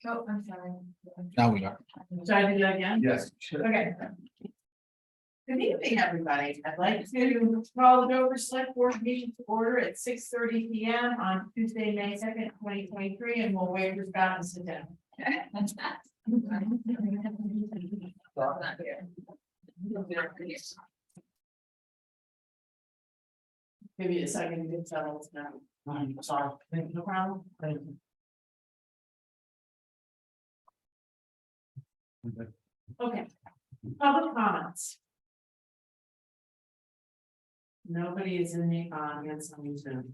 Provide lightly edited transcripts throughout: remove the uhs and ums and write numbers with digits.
Oh, I'm sorry. Now we are. Should I do that again? Yes. Okay. Good evening, everybody. I'd like to call the Dover Select Board meeting to order at 6:30 p.m. on Tuesday, May 2nd, 2023, and we'll wait for Scott to sit down. Give you a second to get settled now. Sorry. No problem. Okay, public comments. Nobody is in the audience on Zoom.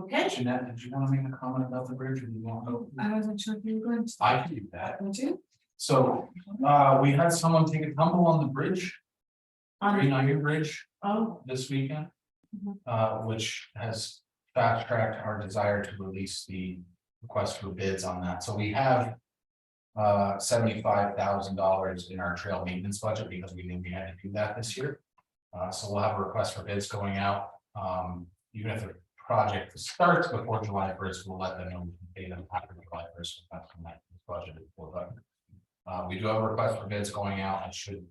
Okay, Jeanette, did you want to make a comment about the bridge or do you want to? I wasn't sure if you were going to. I can do that. Would you? So, we had someone take a tumble on the bridge, Green Iron Bridge Oh, this weekend. Mhm. Which has fast tracked our desire to release the request for bids on that. So we have $75,000 in our trail maintenance budget because we knew we had to do that this year. So we'll have a request for bids going out. Even if the project starts before July 1st, we'll let them know we can pay them after July 1st. That's when that budget is for them. We do have a request for bids going out. I should,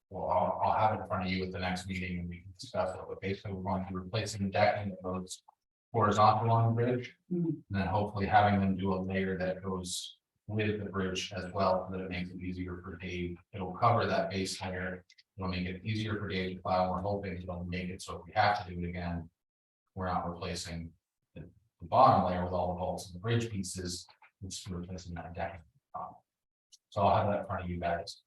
well, I'll have it in front of you at the next meeting and we can discuss it. But basically, we're going to be replacing the decking that goes horizontal on the bridge. Mhm. And then hopefully having them do a layer that goes with the bridge as well, so that it makes it easier for Dave. It'll cover that base layer. It'll make it easier for Dave to plow. We're hoping it'll make it so if we have to do it again, we're not replacing the bottom layer with all the bolts and the bridge pieces. It's replacing that decking. So I'll have that in front of you guys.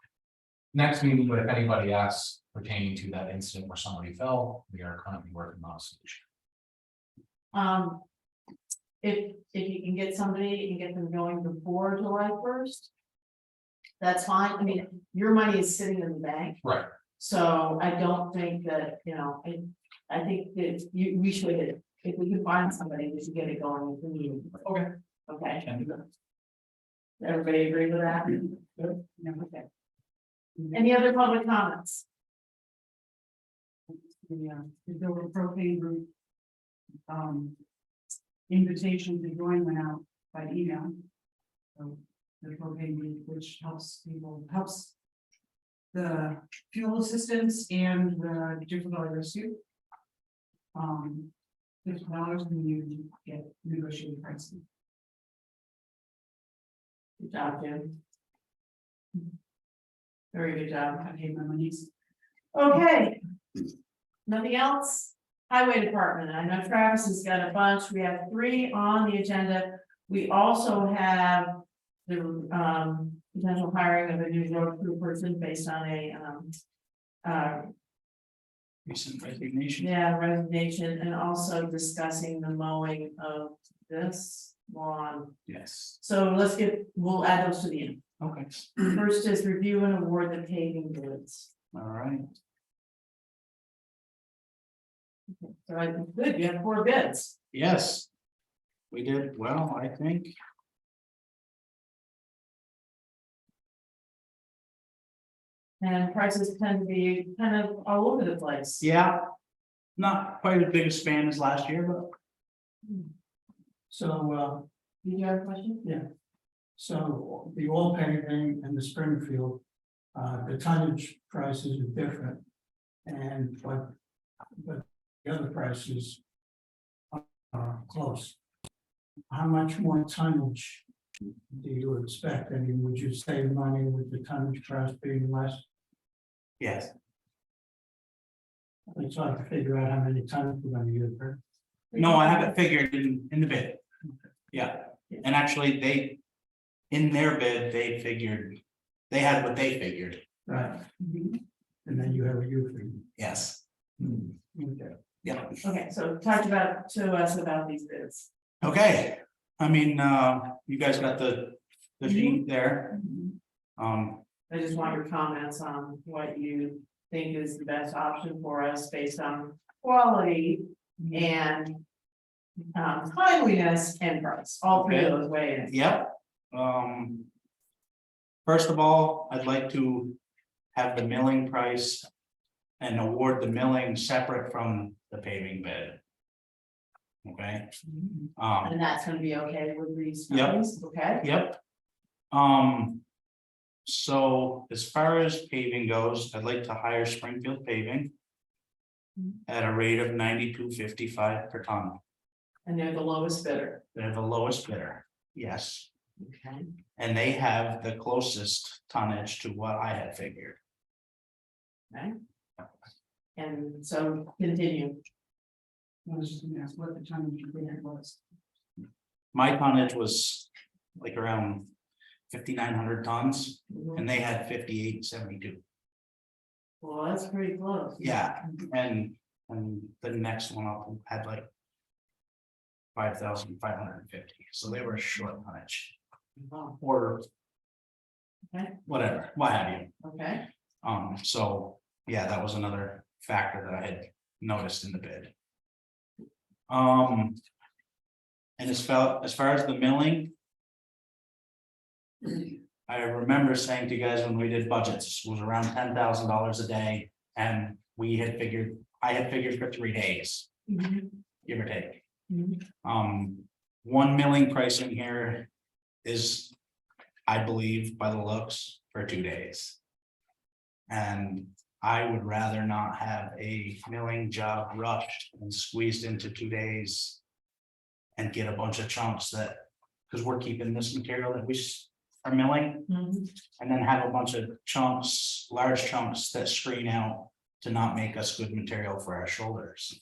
Next meeting, but if anybody asks pertaining to that incident where somebody fell, we are currently working on a solution. if you can get somebody and get them going before July 1st. That's fine. I mean, your money is sitting in the bank. Right. So I don't think that, I think that we should, if we can find somebody, we should get it going with the meeting. Okay. Okay, Can do that. everybody agree with that? Yeah, okay. Any other public comments? The Dover propane group. Invitation to join went out by email. So the propane group, which helps the fuel assistance and the difficulty rescue. $50 and you get negotiated pricing. Good job, Jim. Very good job. I paid my monies. Okay. Nothing else? Highway Department, I know Travis has got a bunch, we have 3 on the agenda. We also have the potential hiring of a new road crew person based on a Recent resignation. resignation, and also discussing the mowing of this lawn. Yes. So we'll add those to the end. Okay. First is review and award the paving bids. All right. So I good, you have 4 bids. Yes. We did well, I think. And prices tend to be kind of all over the place. Yeah, not quite as big a span as last year, but. So, Did you have a question? so the oil paving and the Springfield, the tonnage prices are different. And but the other prices are close. How much more tonnage do you expect? I mean, would you save money with the tonnage price being less? Yes, It's hard to figure out how many tons we're gonna use there. no, I have it figured in the bid. Yeah, and actually in their bid, they had what they figured, Right. And then you have a U fee. yes, Okay. yeah. Okay, so talk to us about these bids. Okay, I mean, you guys got the sheet there. I just want your comments on what you think is the best option for us based on quality and timeliness and price, all 3 of those weigh in. Yep. First of all, I'd like to have the milling price and award the milling separate from the paving bid. Okay, And that's gonna be okay with these Yep. companies, okay? yep. So as far as paving goes, I'd like to hire Springfield Paving. At a rate of 92.55 per ton. And they're the lowest bidder, They're the lowest bidder, yes, okay? and they have the closest tonnage to what I had figured. Okay. And so continue. I was just gonna ask what the time you think was. My tonnage was like around 5,900 tons, Mhm. and they had 5,872. Well, that's pretty close. Yeah, and the next one up had like 5,550, so they were short tonnage Oh, or Okay. whatever, what have you. okay, So, yeah, that was another factor that I had noticed in the bid. And as far as the milling. I remember saying to you guys when we did budgets, it was around $10,000 a day, and I had figured for 3 days, Mhm. give or take. Mhm. One milling pricing here is, I believe by the looks, for 2 days. And I would rather not have a milling job rushed and squeezed into 2 days. And get a bunch of chunks that, because we're keeping this material that we are milling, Mhm. and then have a bunch of chunks, large chunks that screen out to not make us good material for our shoulders.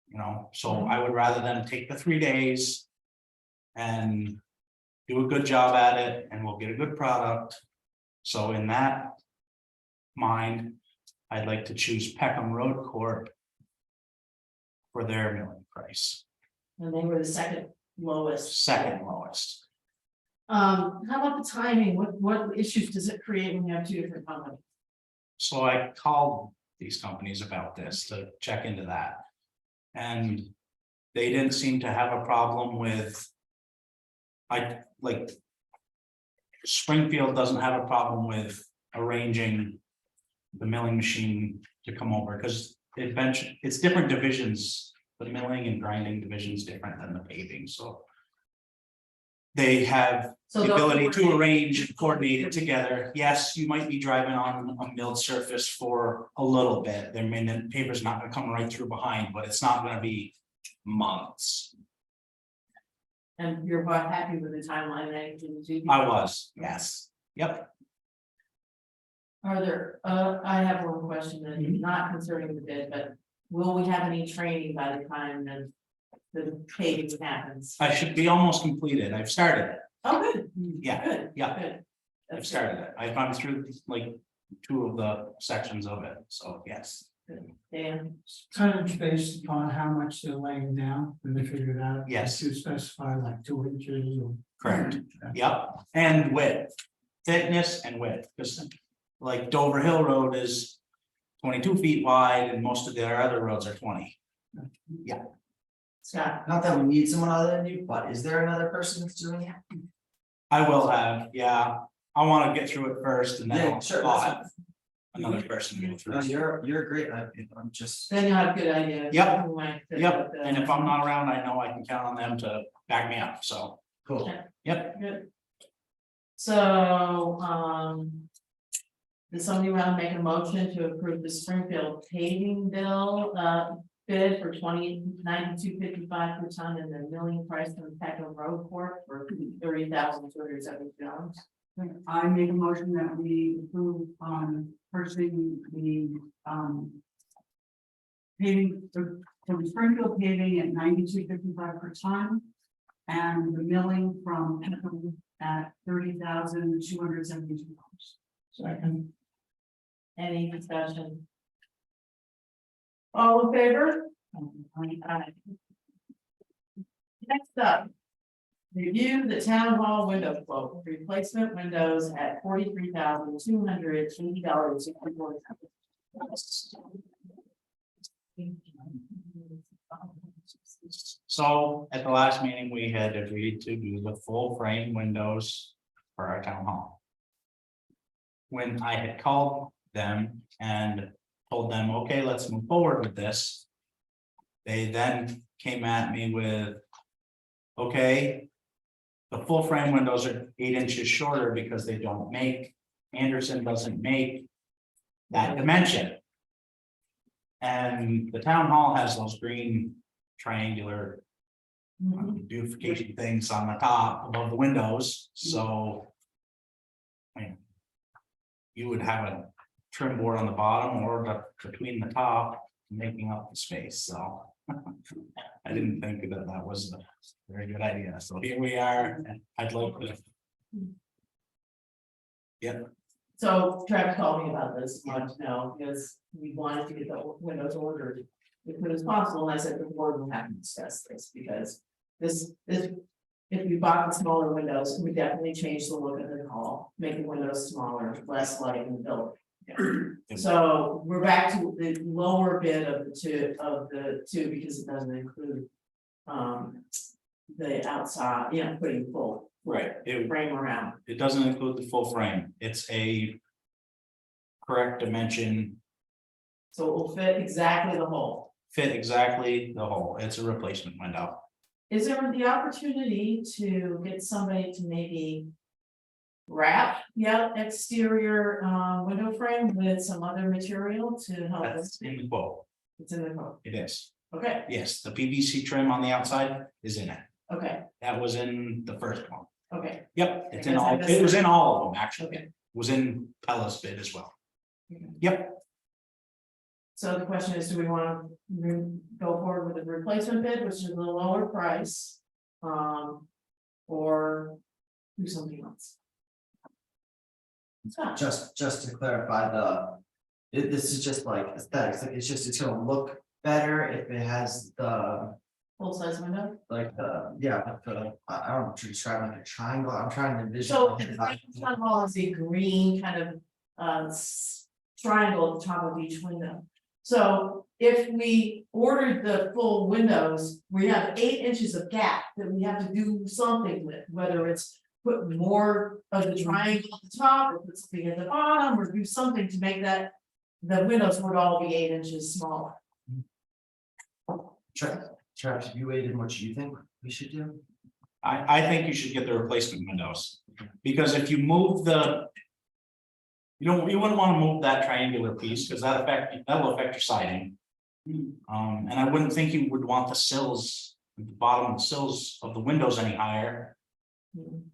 You know, so I would rather them take the 3 days. And do a good job at it, and we'll get a good product. So in that mind, I'd like to choose Peckham Road Corp. For their milling price, And they were the second lowest. second lowest. How about the timing? What issues does it create when you have two different companies? So I called these companies about this to check into that. And they didn't seem to have a problem with. Springfield doesn't have a problem with arranging. The milling machine to come over, because it's different divisions, the milling and grinding division is different than the paving, so. They have So the they'll ability to coordinate. arrange and coordinate it together. Yes, you might be driving on a milled surface for a little bit. The paper's not gonna come right through behind, but it's not gonna be months. And you're quite happy with the timeline that you do? I was, yes, yep. Are there, I have one question that is not concerning the bid, but will we have any training by the time that the paving happens? I should be almost completed. I've started it. Oh, good. Yeah, Good. yeah. Good. I've That's started it. I've gone through like 2 of the sections of it, so yes. good. Dan, Tonnage based upon how much they're laying down, when they figure it out. Yes. To specify like 2 inches or. Correct. Yep, and width, thickness and width, because like Dover Hill Road is 22 feet wide and most of their other roads are 20. Scott, Not that we need someone other than you, but is there another person that's doing it? I will have, yeah, I want to get through it first and then Yeah, I'll sure, spot that's another person to go No, through. you're great, I'm just, then you'll have a good idea. Yep. Who might fit Yep, with the- and if I'm not around, I know I can count on them to back me up, so, cool. yep. Good. So, does somebody want to make a motion to approve the Springfield paving bill, bid for 92.55 per ton and the milling price from Peckham Road Corp for $30,272? I make a motion that we approve purchasing the paving, from Springfield paving at 92.55 per ton. And the milling from Peckham at $30,272. Second. Any discussion? All in favor? Aye. Next up. Review the town hall window quote, replacement windows at $43,280.64. So at the last meeting, we had agreed to do the full frame windows for our town hall. When I had called them and told them, okay, let's move forward with this. They then came at me with. Okay. The full frame windows are 8 inches shorter because they don't make, Anderson doesn't make. That dimension. And the town hall has those green triangular beautification things on the top above the windows, so. I mean, you would have a trim board on the bottom or between the top, making up the space, so. I didn't think that that was a very good idea, so here we are, and I'd like to. Yep, So Travis called me about this, wanted to know, because we wanted to get the windows ordered as soon as possible, and I said the board will have to discuss this, because this. If you bought the smaller windows, we definitely change the look of the hall, make the windows smaller, less light in the building. So we're back to the lower bid of the two, because it doesn't include. The outside, putting full right, frame around. it doesn't include the full frame, it's a. Correct dimension, So it will fit exactly the hole. fit exactly the hole, it's a replacement window. Is there the opportunity to get somebody to maybe wrap the exterior window frame with some other material to help us? That's in the quote, It's in the quote. it is, Okay, yes, the PVC trim on the outside is in it, okay, that was in the first one. okay. Yep, it's I in guess I all, missed it was that. in all of them, actually, Okay. it was in Pella's bid as well. Okay. Yep, So the question is, do we want to go forward with a replacement bid, which is a lower price? Or do something else? So, Just to clarify this is just like aesthetics, like it's gonna look better if it has the, full size window. like I don't know, to describe like a triangle, I'm trying to envision. So the front wall is a green kind of triangle at the top of each window. So if we ordered the full windows, we have 8 inches of gap that we have to do something with, whether it's put more of the triangle at the top or put something at the bottom or do something to make that the windows would all be 8 inches smaller. Travis, you waited, what you think we should do? I think you should get the replacement windows, because if you move the. You wouldn't wanna move that triangular piece, because that'll affect your siding. And I wouldn't think you would want the sills, the bottom of the sills of the windows any higher.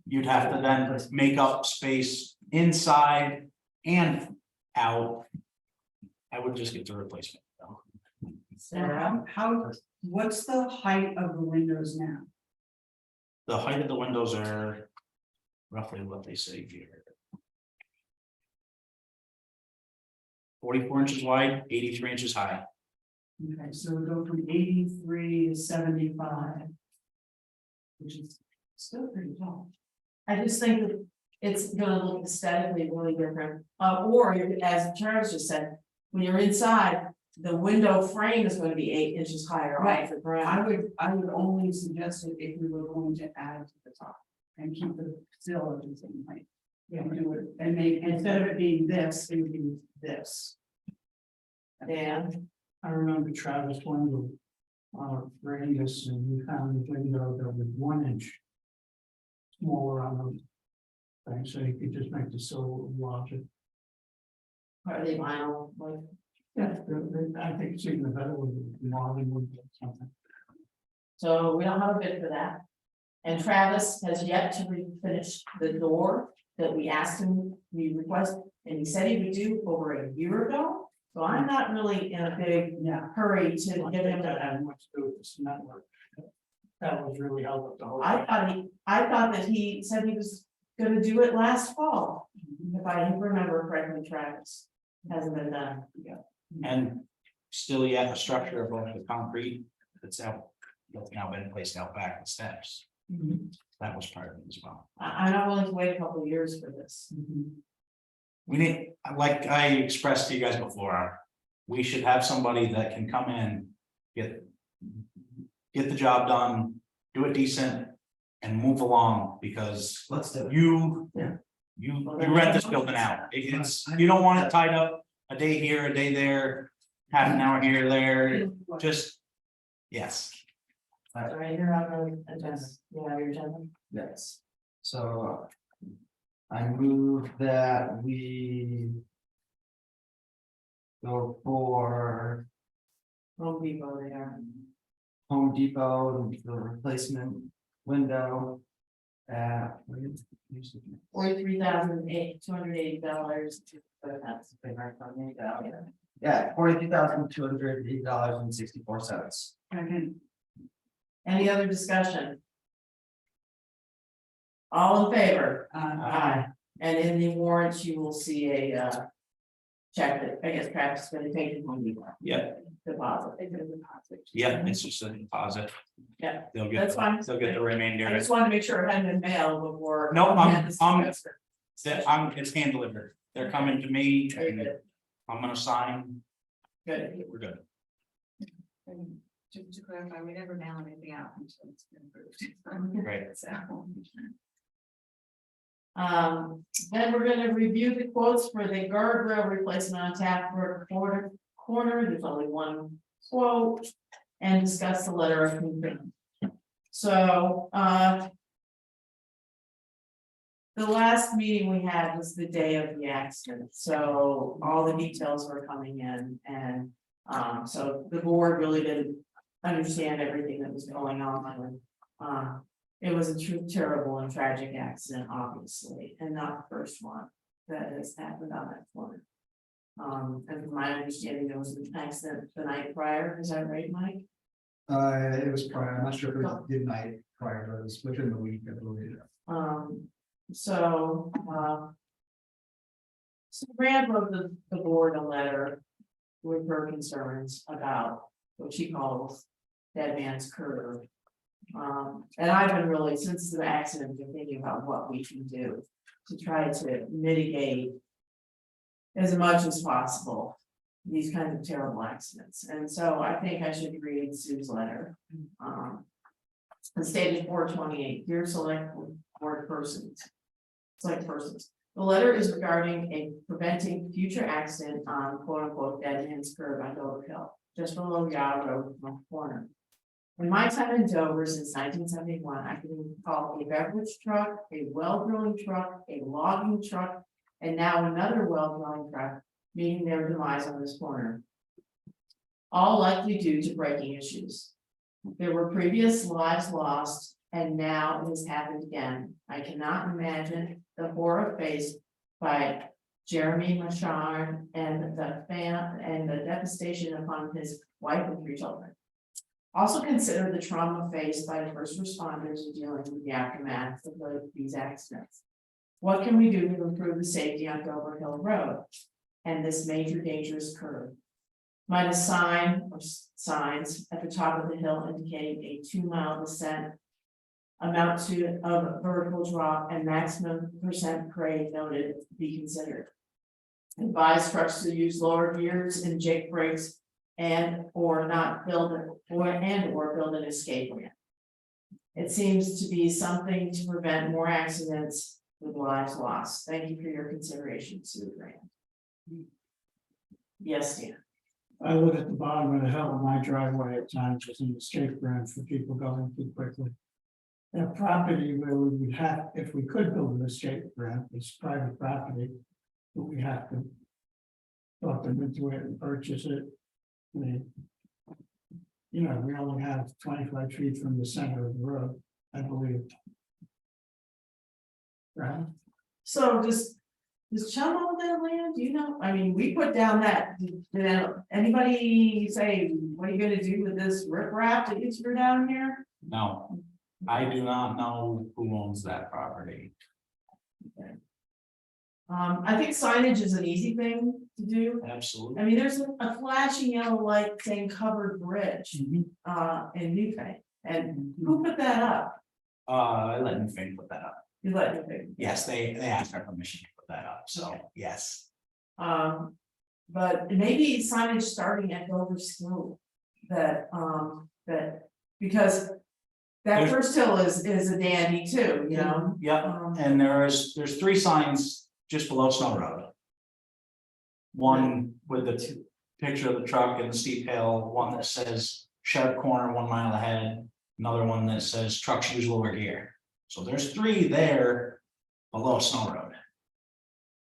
You'd have to then make up space inside and out. I would just get the replacement. So what's the height of the windows now? The height of the windows are roughly what they say here. 44 inches wide, 83 inches high. Okay, so we go from 83 to 75. Which is still pretty tall. I just think that it's gonna look aesthetically really different, or as Charles just said, when you're inside, the window frame is gonna be 8 inches higher off the ground. I would only suggest it if we were going to add to the top and keep the sill at the same height. Yeah, do it, and make, instead of it being this, it would be this. And I remember Travis Wendell. Radius, and we found a window that was 1 inch. Smaller on the thing, so you could just make the sill larger. are they vinyl, like, Yeah, I think it's even better with the modern wood or something. so we don't have a bid for that. And Travis has yet to finish the door that we asked him, we requested, and he said he would do over a year ago. So I'm not really in a big hurry to give him That that. had much to do with this network. That was really helpful the whole. I thought that he said he was gonna do it last fall, if I remember correctly, Travis. Hasn't been done yet. And still yet the structure of like the concrete that's now been placed out back with steps. That was part of it as well. I'm not willing to wait a couple of years for this. We need, like I expressed to you guys before, we should have somebody that can come in, get the job done, do it decent, and move along, because Let's do it. you rent this building out. You don't want it tied up a day here, a day there, half an hour here, there, just, yes. Right here on the agenda, you have your agenda. Yes, so. I move that we. Go for Home Depot there. Home Depot, the replacement window. At. $43,280. That's big hard for me, Yeah, $42,280.64. Any other discussion? All in favor? Aye. And in the warrants, you will see a check that, I guess, Travis is gonna take it Home Depot. Yeah, Deposit. It's a deposit. yeah, it's just a deposit. Yeah, They'll get, that's fine. they'll get the remainder. I just wanted to make sure it hadn't been mailed before. No, we had this discussion. It's hand delivered. They're coming to me Very and good, I'm gonna sign. good. We're good. And to clarify, we never mail anything out until it's been approved. Right. So. Then we're gonna review the quotes for the guardrail replacement on Taft Brook corner, there's only one quote. And discuss the letter of commitment. So, the last meeting we had was the day of the accident, so all the details were coming in and. So the board really didn't understand everything that was going on. It was a terrible and tragic accident, obviously, and not the first one that has happened on that corner. And from my understanding, there was an accident the night prior, is that right, Mike? It was prior, I'm not sure if it was midnight prior, but it was within the week, I believe. So Brad wrote the board a letter with her concerns about what she calls dead man's curve. And I've been really, since the accident, been thinking about what we can do to try to mitigate as much as possible these kinds of terrible accidents. And so I think I should read Sue's letter. It's stated 428, dear select board persons. Select persons. The letter is regarding a preventing future accident on quote unquote dead man's curve on Dover Hill, just below Yao Road from the corner. In my time in Dover since 1971, I can recall a beverage truck, a well drilling truck, a logging truck, and now another well drilling truck meeting their demise on this corner. All likely due to braking issues. There were previous lives lost, and now it has happened again. I cannot imagine the horror faced by Jeremy Machard and the devastation upon his wife and 3 children. Also consider the trauma faced by the first responders in dealing with the aftermath of these accidents. What can we do to improve the safety on Dover Hill Road and this major dangerous curve? Might a sign or signs at the top of the hill indicating a 2-mile descent amount to of vertical drop and maximum % grade noted be considered? Advise trucks to use lower gears and jake brakes and or not build or build an escape ramp. It seems to be something to prevent more accidents with lives lost. Thank you for your consideration, Sue Grant. Yes, Dan. I live at the bottom of the hill in my driveway at times with an escape ramp for people going too quickly. That property where we would have, if we could build an escape ramp, is private property, but we have to talk them into it and purchase it. I mean, you know, we only have 25 feet from the center of the road, I believe. Right? So does Chum own that land? Do you know? I mean, we put down that, did anybody say, what are you gonna do with this riprap that you threw down here? No, I do not know who owns that property. I think signage is an easy thing to do. Absolutely. I mean, there's a flashing yellow light saying covered bridge, in Newfane. And who put that up? I let them put that up. You let me think. Yes, they asked our permission to put that up, so yes. But maybe signage starting at Dover School that, because that There's- first hill is a dandy too, you know? Yep, and there's 3 signs just below Snow Road. One with the picture of the truck and the steep hill, one that says sharp corner 1 mile ahead, Another one that says trucks use lower gear. So there's 3 there below Snow Road.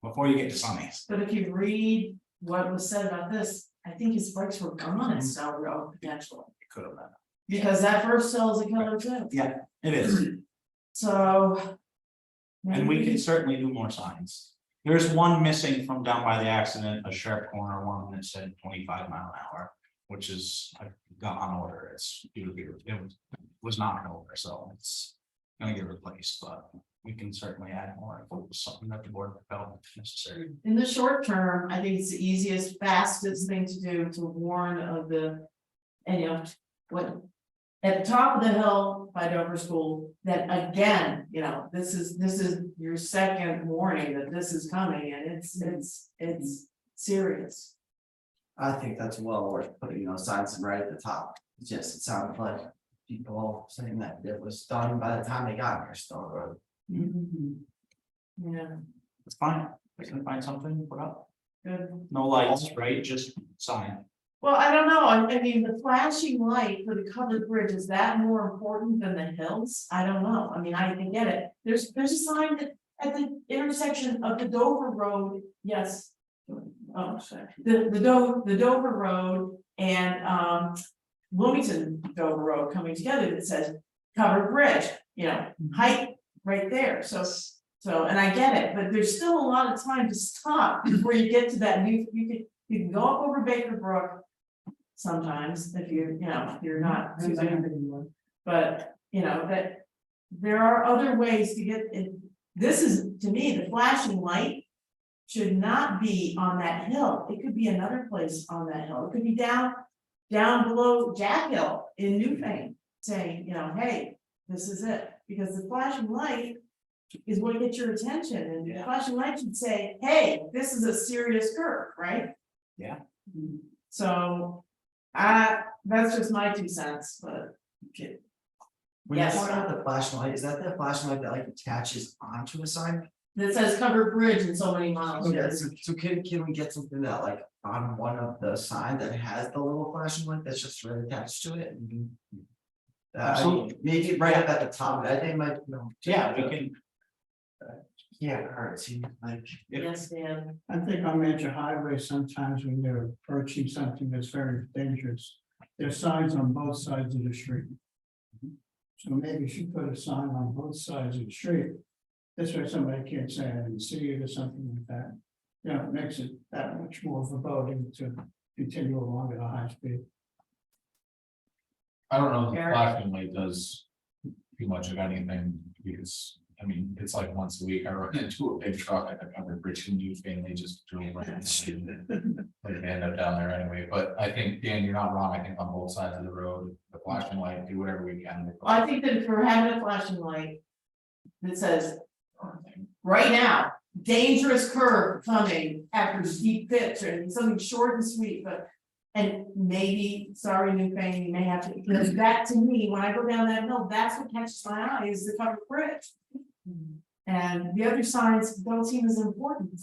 Before you get to Sunny's. But if you read what was said about this, I think his brakes were gone at Snow Road potentially, It could have been. because that first cell is a killer too. Yeah, it is. So. And we can maybe- certainly do more signs. There's one missing from down by the accident, a sharp corner one that said 25 mile an hour, which is, I got on order, it's due to be, it was not an order, so it's gonna get replaced, but we can certainly add more if it was something that the board felt necessary. In the short term, I think it's the easiest, fastest thing to do to warn of the. And you know, what. At the top of the hill by Dover School, that again, you know, this is your second warning that this is coming and it's serious. I think that's well worth putting, signs right at the top. It sounded like people saying that it was done by the time they got here, Stone Road. Yeah, It's fine, we can find something to put up. good. No lights, right? Just sign. Well, I don't know, I mean, the flashing light for the covered bridge, is that more important than the hills? I don't know, I mean, I can get it, there's a sign that at the intersection of the Dover Road, yes. Oh, sorry, the Dover Road and Wilmington Dover Road coming together that says covered bridge, height right there, so, and I get it, but there's still a lot of time to stop before you get to that new, you can go up over Baker Brook. Sometimes if you're not too bad, but that there are other ways to get in. This is, to me, the flashing light should not be on that hill. It could be another place on that hill. It could be down below Jack Hill in Newfane, saying, hey, this is it. Because the flashing light is what gets your attention, and the flashing light should say, hey, this is a serious curve, right? Yeah. So, that's just my 2 cents, but. When you Yes. point out the flashing light, is that the flashing light that like attaches onto a sign? That says covered bridge in so many miles, Okay, yes. so can we get something that like on one of the signs that has the little flashing light that's just right attached to it? Absolutely. Maybe right up at the top, I think might, Yeah, we can. Yeah, alright, see, like. Yes, Dan. I think on major highways, sometimes when they're approaching something that's very dangerous, there's signs on both sides of the street. So maybe you should put a sign on both sides of the street. This way somebody can't say, I didn't see it or something like that. It makes it that much more foreboding to continue along at a high speed. I don't know if the Eric? flashing light does too much of anything, because, I mean, it's like once a week I run into a big truck at the covered bridge and they just drove right into it. Like they end up down there anyway, but I think, Dan, you're not wrong, I think on both sides of the road, the flashing light, do whatever we can. Well, I think that if we're having a flashing light that says, right now, dangerous curve coming after steep pitch, or something short and sweet, but. And maybe, sorry, Newfane, you may have to, because that to me, when I go down that hill, that's what catches my eye, is the covered bridge. And the other signs don't seem as important.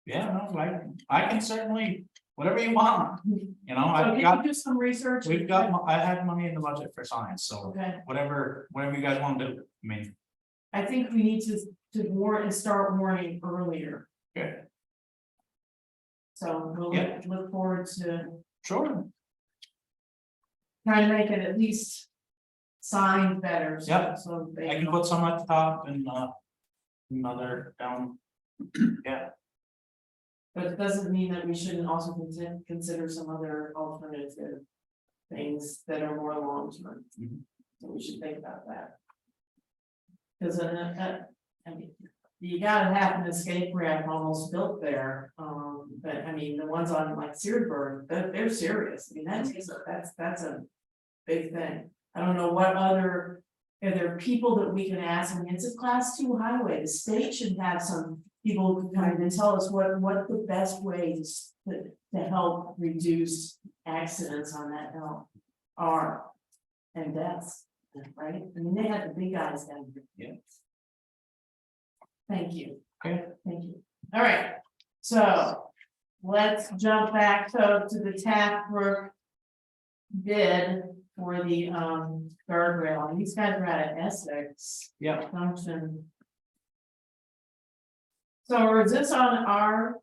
Yeah, no, I can certainly, whatever you want, So I've can got, you do some research? we've got, I have money in the budget for science, so Okay, whatever you guys want to do, I mean. I think we need to warn and start warning earlier, Good. so we'll Yeah. look forward to Sure. trying to make it at least signed better. So- Yep. So they I can know. put some at the top and another down. Yeah, But it doesn't mean that we shouldn't also consider some other alternative things that are more long term. Mhm. So we should think about that. Because I mean, you gotta have an escape ramp almost built there, but I mean, the ones on like Searsburg, they're serious, I mean, that's a big thing. I don't know what other, are there people that we can ask, I mean, it's a class 2 highway, the state should have some people who kind of tell us what the best ways to help reduce accidents on that hill are. And deaths, right, I mean, they had the big guys down here. Yeah. Thank you. Okay. Thank you. All right, so let's jump back to the Taft Brook bid for the guardrail, and these guys are out of Essex Yeah, Junction. So is this on our?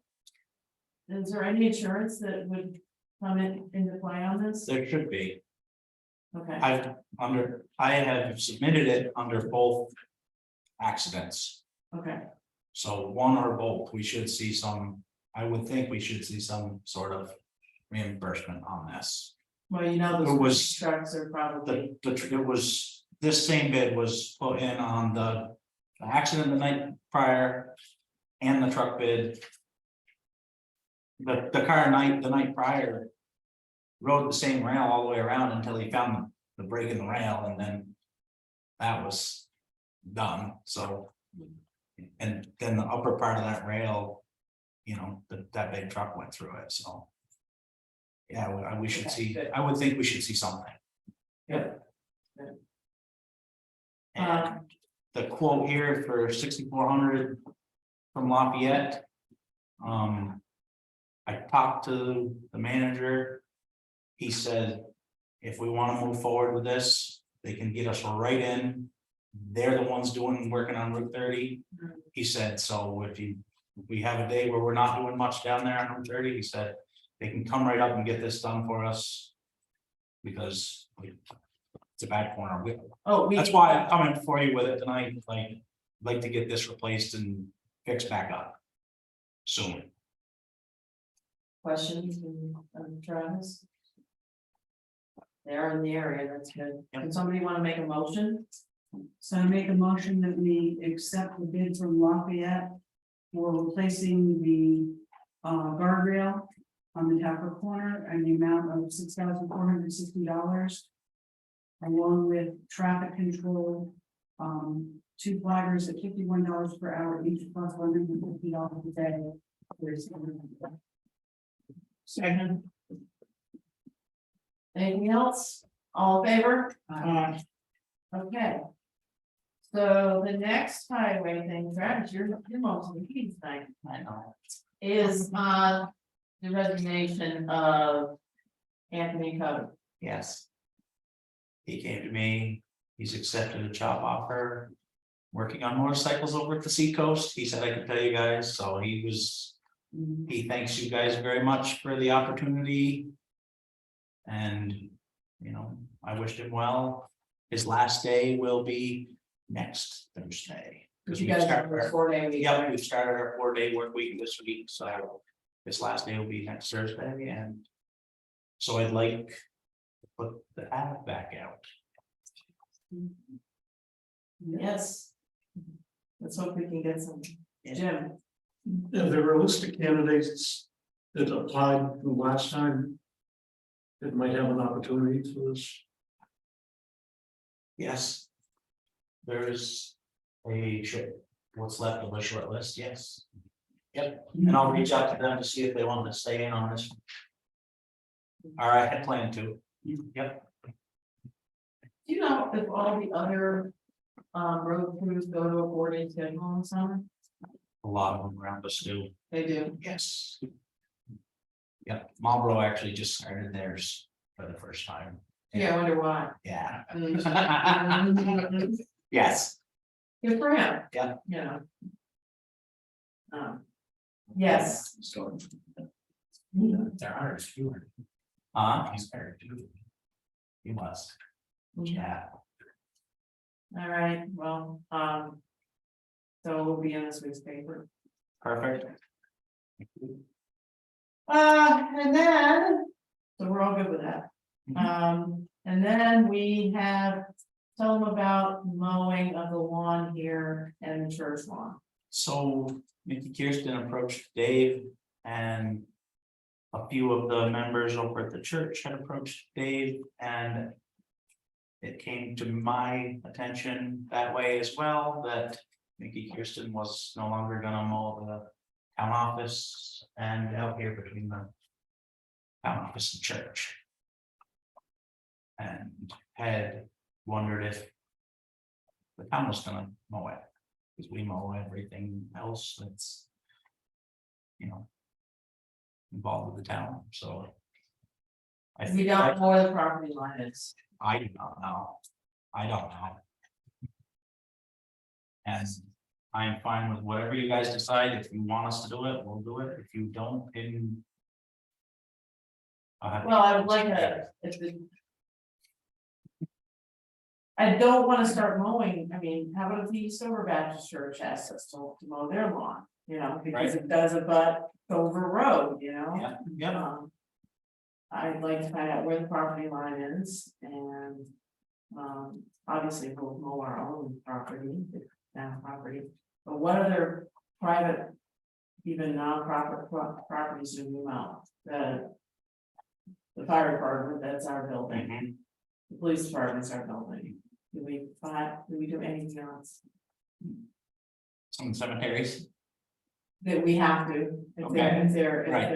Is there any insurance that would come into play on this? there should be. Okay, I have submitted it under both accidents. okay, So one or both, we should see some, I would think we should see some sort of reimbursement on this. well, you know, It those was- trucks are probably, It was, this same bid was put in on the accident the night prior and the truck bid. The car the night prior rode the same rail all the way around until he found the break in the rail, and then that was done, so. And then the upper part of that rail, you know, that big truck went through it, so. Yeah, we should Okay, see, good. I would think we should see something. Yep. And the quote here for 6,400 from Lafayette. I talked to the manager. He said, if we want to move forward with this, they can get us right in. They're the ones working on Route 30. He said, so if we have a day where we're not doing much down there on Route 30, he said, they can come right up and get this done for us. Because it's a bad corner. That's why I'm coming for you with it tonight, like to get this replaced and fixed back up. Soon. questions from Travis? They're in the area, that's good. Can somebody want to make a motion? So I make a motion that we accept the bid from Lafayette for replacing the guardrail on the Tapper corner and the amount of $6,460. Along with traffic control, 2 flaggers at $51 per hour each plus $150 a day. Second. Anything else? All in favor? Okay. So the next highway thing, Travis, you're most of the keys thing. I know. Is the resignation of Anthony Cody. Yes. He came to me, he's accepted a job offer. Working on motorcycles over at the Seacoast. He said I could tell you guys, so he thanks you guys very much for the opportunity. And, you know, I wished him well. His last day will be next Thursday. Because you guys have a 4-day week. Yeah, we've started our 4-day work week this week, so his last day will be next Thursday, and so I'd like to put the ad back out. Yes. Let's hope we can get some. Jim, Are there realistic candidates that applied from last time? That might have an opportunity for this? Yes. There's what's left of the short list, yes. Yep, and I'll reach out to them to see if they want to stay in on this. All right, I had planned to. Yep. do you know if all the other road crews go to a 4-day schedule in summer? A lot of them around us do. They do. Yes. Yep, Marlboro actually just started theirs for the first time. Yeah, I wonder why. Yeah. Mm. Yes. Good for him. Yeah. You know. Yes. So. There are fewer. He's better too. He was. Mm-hmm. Yeah. All right, well, so we'll be in this week's paper. Perfect. And then, so we're all good with that. Mhm. And then we have, tell them about mowing of the lawn here and the church lawn. So Mickey Kirsten approached Dave, and a few of the members over at the church had approached Dave, and it came to my attention that way as well, that Mickey Kirsten was no longer gonna mow the town office and out here between the town office and church. And had wondered if the town was gonna mow it, because we mow everything else that's, you know, involved with the town, so. I We think don't know where the property line is. I do not know. I don't know. And I'm fine with whatever you guys decide. If you want us to do it, we'll do it. If you don't, then. Well, I would like I don't wanna start mowing, I mean, how about if the Eastover Baptist Church asks us to mow their lawn, you know, because it does abut Dover Road, you know? Yeah, yeah, I'd like to find out where the property line is and, obviously we'll mow our own property, town property. But what other private, even nonprofit properties do we mow? The fire department, that's our building. mhm. The police department's our building. Do we do anything else Some cemeteries. that we have to? If they're, Right.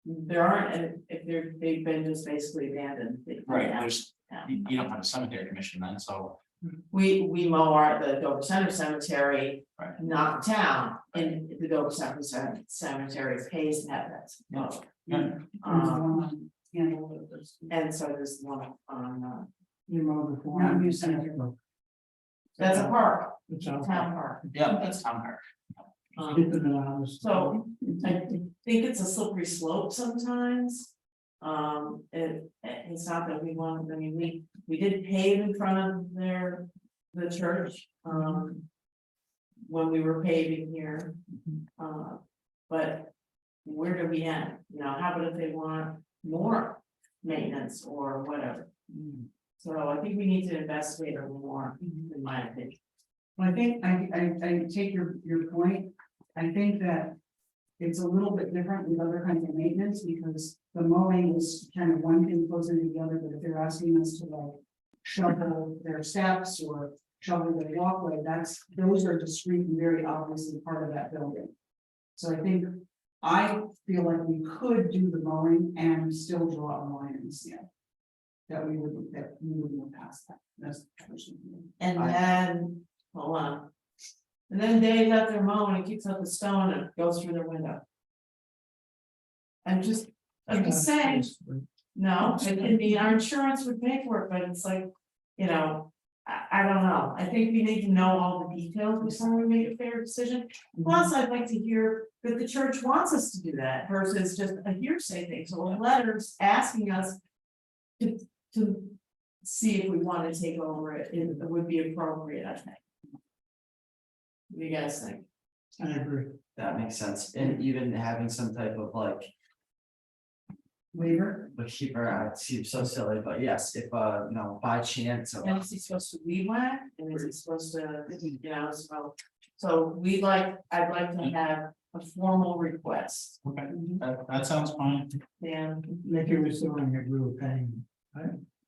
there aren't, and if they've been just basically abandoned. Right, Yeah. there's, you don't have a cemetery commission then, so. We mow the Dover Center Cemetery, Right. not the town, and the Dover Center Cemetery pays to have that. mowed. Yeah. And so there's one on, You mow the farm, you send it. that's a park, It's town out. park. Yeah, that's town park. Keeping it on the- So I think it's a slippery slope sometimes. It's not that we want, I mean, we did pave in front of the church, when we were paving here. But where do we end? You know, how about if they want more maintenance or whatever? So I think we need to investigate a little more, in my opinion. Well, I think I take your point. I think that it's a little bit different with other kinds of maintenance because the mowing is kind of one thing closer to the other, but if they're asking us to like shovel their steps or shovel their walkway, those are discrete and very obviously part of that building. So I feel like we could do the mowing and still draw a line in the sand. That we would move past that. That's personally. And then, hold on. And then Dave's out there mowing, and kicks up the stone and goes through their window. I'm just saying, no, it can be, our insurance would pay for it, but it's like, you know. I don't know, I think we need to know all the details before we make a fair decision. Plus, I'd like to hear that the church wants us to do that versus just a hearsay thing, so letters asking us. To see if we want to take over it, it would be appropriate, I think. What do you guys think? I agree. That makes sense, and even having some type of like. Waiver. It seems so silly, but yes, if by chance. And is he supposed to weed whack, and is he supposed to, you know, so I'd like to have a formal request. Okay, that sounds fine. And Mickey was doing it, we were paying.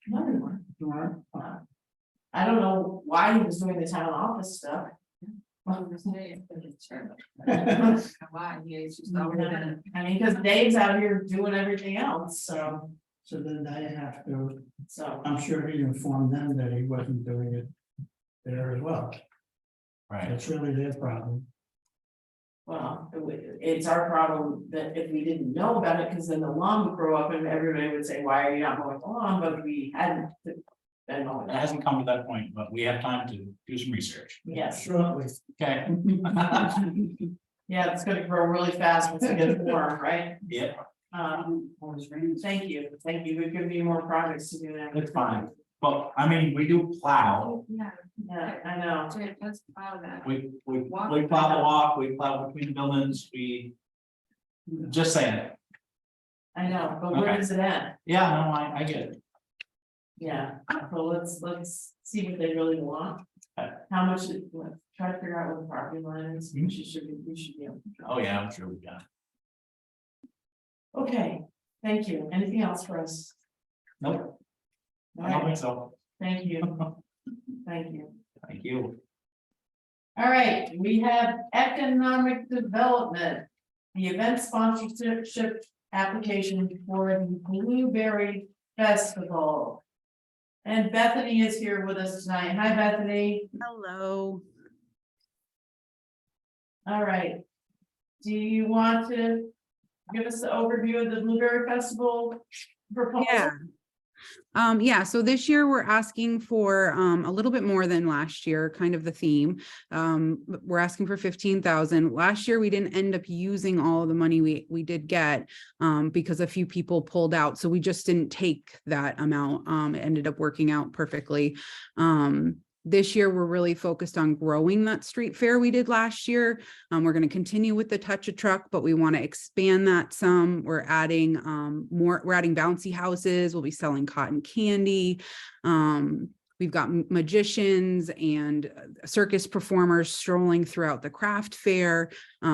not anymore. Tomorrow. I don't know why he was doing the town office stuff. Why, he is just I mean, because Dave's out here doing everything else, so, So then they have to, so. I'm sure he informed them that he wasn't doing it there as well. Right. That's really their problem. Well, it's our problem that if we didn't know about it, because then the lawn would grow up and everybody would say, why are you not mowing the lawn? But we hadn't been mowing. It hasn't come to that point, but we have time to do some research. Yes, Shortly. Okay. yeah, it's gonna grow really fast once it gets warm, right? Yeah, Thank you, we've given you more projects to do now. it's fine. Well, I mean, we do plow. Yeah, Yeah, I know, so let's file that. We plow the walk, we plow between buildings, just saying it. I know, but where Okay. does it end? Yeah, no, I get it. Yeah, so let's see what they really want. Okay. How much, try to figure out what the property line is, we should be able to. Oh, yeah, I'm sure we got it. Okay, thank you. Anything else for us? Nope, All I don't right, think so. thank you. Thank you. Thank you. All right, we have economic development. The event sponsorship application for the Blueberry Festival. And Bethany is here with us tonight. Hi, Bethany. Hello. All right. Do you want to give us the overview of the Blueberry Festival proposal? Yeah. Yeah, so this year we're asking for a little bit more than last year, kind of the theme. We're asking for 15,000. Last year, we didn't end up using all of the money we did get because a few people pulled out. So we just didn't take that amount. It ended up working out perfectly. This year, we're really focused on growing that street fair we did last year. We're going to continue with the Touch a Truck, but we want to expand that some. We're adding we're adding bouncy houses. We'll be selling cotton candy. We've got magicians and circus performers strolling throughout the craft fair.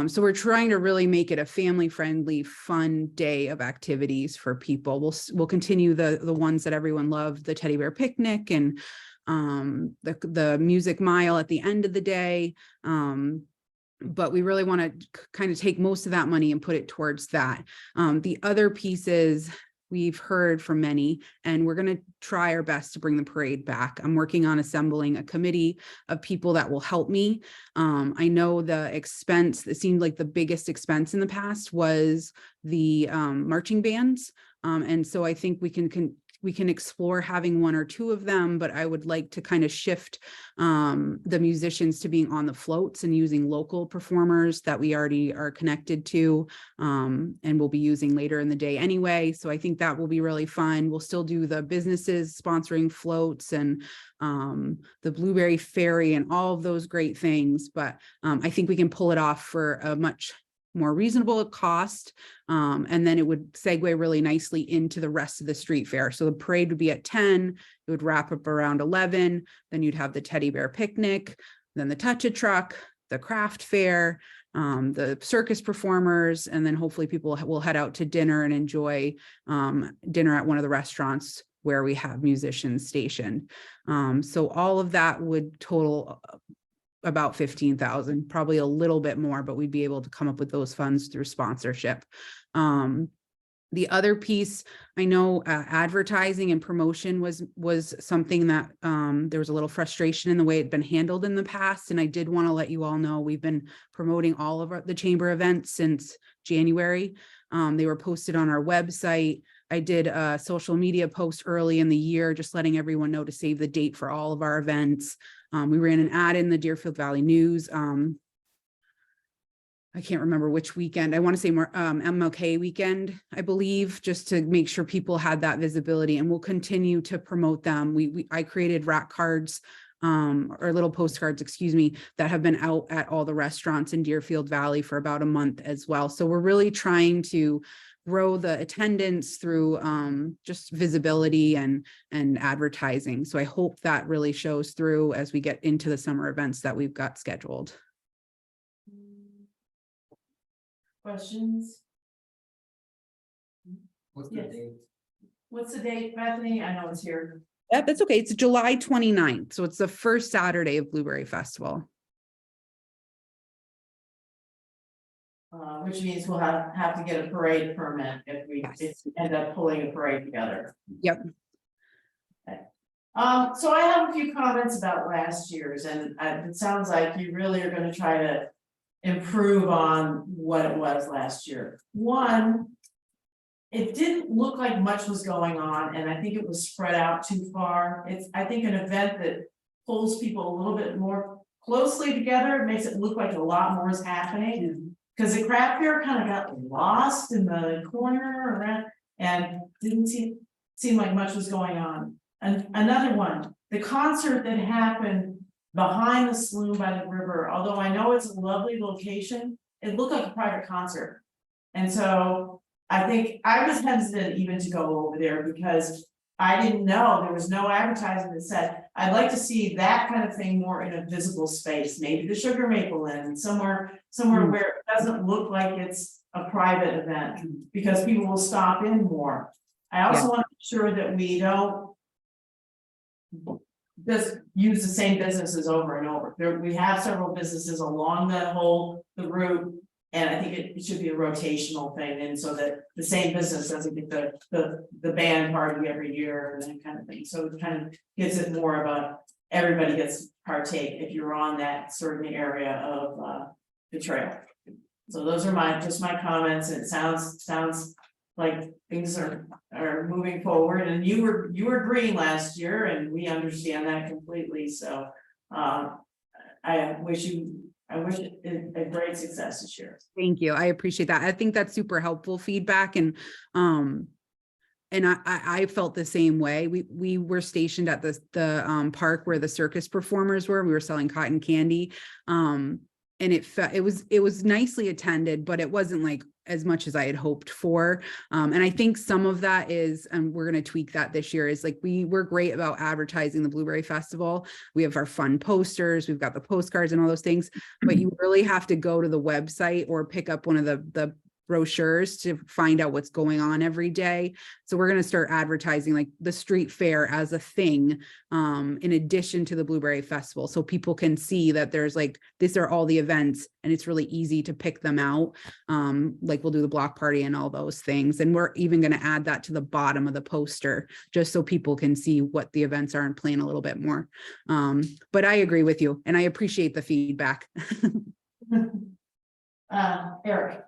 So we're trying to really make it a family-friendly, fun day of activities for people. We'll continue the ones that everyone loved, the teddy bear picnic and the music mile at the end of the day. But we really want to kind of take most of that money and put it towards that. The other pieces we've heard from many, and we're going to try our best to bring the parade back. I'm working on assembling a committee of people that will help me. I know the expense, it seemed like the biggest expense in the past was the marching bands. And so I think we can explore having one or two of them, but I would like to kind of shift the musicians to being on the floats and using local performers that we already are connected to and we'll be using later in the day anyway. So I think that will be really fun. We'll still do the businesses sponsoring floats and the Blueberry Ferry and all of those great things. But I think we can pull it off for a much more reasonable cost. And then it would segue really nicely into the rest of the street fair. So the parade would be at 10, it would wrap up around 11. Then you'd have the teddy bear picnic, then the Touch a Truck, the craft fair, the circus performers, and then hopefully people will head out to dinner and enjoy dinner at one of the restaurants where we have musicians stationed. So all of that would total about 15,000, probably a little bit more, but we'd be able to come up with those funds through sponsorship. The other piece, I know advertising and promotion was something that there was a little frustration in the way it'd been handled in the past. And I did want to let you all know we've been promoting all of the chamber events since January. They were posted on our website. I did a social media post early in the year, just letting everyone know to save the date for all of our events. We ran an ad in the Deerfield Valley News. I can't remember which weekend. I want to say more MLK weekend, I believe, just to make sure people had that visibility, and we'll continue to promote them. I created rack cards or little postcards, excuse me, that have been out at all the restaurants in Deerfield Valley for about a month as well. So we're really trying to grow the attendance through just visibility and advertising. So I hope that really shows through as we get into the summer events that we've got scheduled. Questions? What's the Yes. date? What's the date, Bethany? I know it's here. Yeah, that's okay. It's July 29th. So it's the first Saturday of Blueberry Festival. Which means we'll have to get a parade permit if we end up pulling a parade together. Yep. Okay. So I have a few comments about last year's, and it sounds like you really are going to try to improve on what it was last year. One, it didn't look like much was going on, and I think it was spread out too far. It's, I think, an event that pulls people a little bit more closely together. It makes it look like a lot more is happening. Because the craft fair kind of got lost in the corner around and didn't seem like much was going on. And another one, the concert that happened behind the saloon by the river, although I know it's a lovely location, it looked like a private concert. And so I think I was hesitant even to go over there because I didn't know, there was no advertising that said, I'd like to see that kind of thing more in a visible space, maybe the Sugar Maple Inn, somewhere where it doesn't look like it's a private event, because people will stop in more. I also want to make sure that we don't just use the same businesses over and over. We have several businesses along the route. And I think it should be a rotational thing, and so that the same business doesn't get the band party every year and that kind of thing. So it kind of gives it more of a, everybody gets partake if you're on that certain area of the trail. So those are just my comments. It sounds like things are moving forward, and you were green last year, and we understand that completely, so. I wish it a great success this year. Thank you. I appreciate that. I think that's super helpful feedback, and I felt the same way. We were stationed at the park where the circus performers were. We were selling cotton candy. And it was nicely attended, but it wasn't like as much as I had hoped for. And I think some of that is, and we're going to tweak that this year, is like, we're great about advertising the Blueberry Festival. We have our fun posters, we've got the postcards and all those things, but you really have to go to the website or pick up one of the brochures to find out what's going on every day. So we're going to start advertising like the street fair as a thing, in addition to the Blueberry Festival. So people can see that there's like, these are all the events and it's really easy to pick them out. Like we'll do the block party and all those things. And we're even going to add that to the bottom of the poster, just so people can see what the events are and plan a little bit more. But I agree with you and I appreciate the feedback. Eric.